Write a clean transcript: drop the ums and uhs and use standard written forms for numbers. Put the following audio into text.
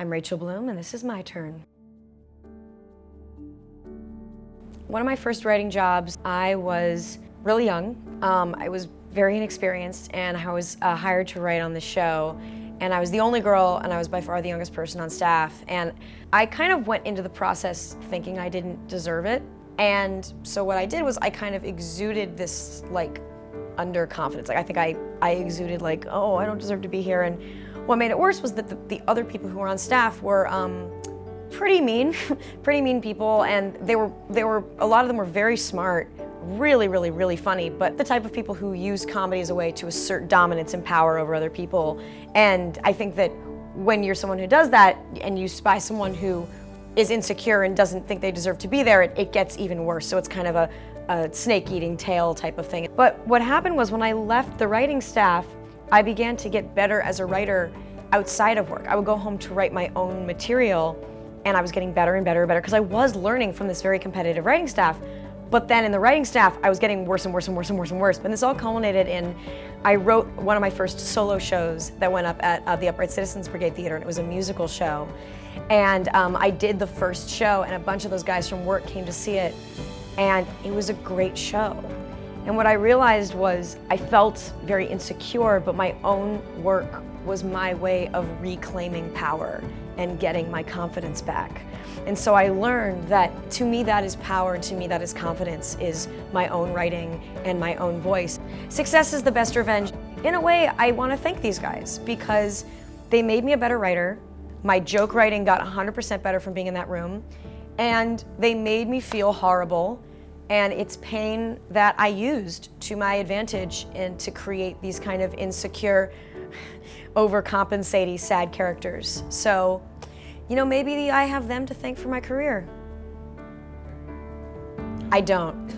I'm Rachel Bloom, and this is my turn. One of my first writing jobs, I was really young. I was very inexperienced, and I was hired to write on the show. And I was the only girl, and I was by far the youngest person on staff. And I kind of went into the process thinking I didn't deserve it. And so what I did was I kind of exuded this like underconfidence. Like I think I exuded like, oh, I don't deserve to be here. And what made it worse was that the other people who were on staff were pretty mean, pretty mean people. And they were a lot of them were very smart, really, really, really funny, but the type of people who use comedy as a way to assert dominance and power over other people. And I think that when you're someone who does that and you spy someone who is insecure and doesn't think they deserve to be there, it gets even worse. So it's kind of a snake-eating tail type of thing. But what happened was when I left the writing staff, I began to get better as a writer outside of work. I would go home to write my own material, and I was getting better and better and better because I was learning from this very competitive writing staff. But then in the writing staff, I was getting worse and worse and worse and worse and worse. And this all culminated in, I wrote one of my first solo shows that went up at the Upright Citizens Brigade Theater, and it was a musical show. And I did the first show, and a bunch of those guys from work came to see it, and it was a great show. And what I realized was I felt very insecure, but my own work was my way of reclaiming power and getting my confidence back. And so I learned that to me that is power, and to me that is confidence, is my own writing and my own voice. Success is the best revenge. In a way, I want to thank these guys because they made me a better writer. My joke writing got 100% better from being in that room, and they made me feel horrible, and it's pain that I used to my advantage and to create these kind of insecure, overcompensating, sad characters. So, you know, maybe I have them to thank for my career. I don't.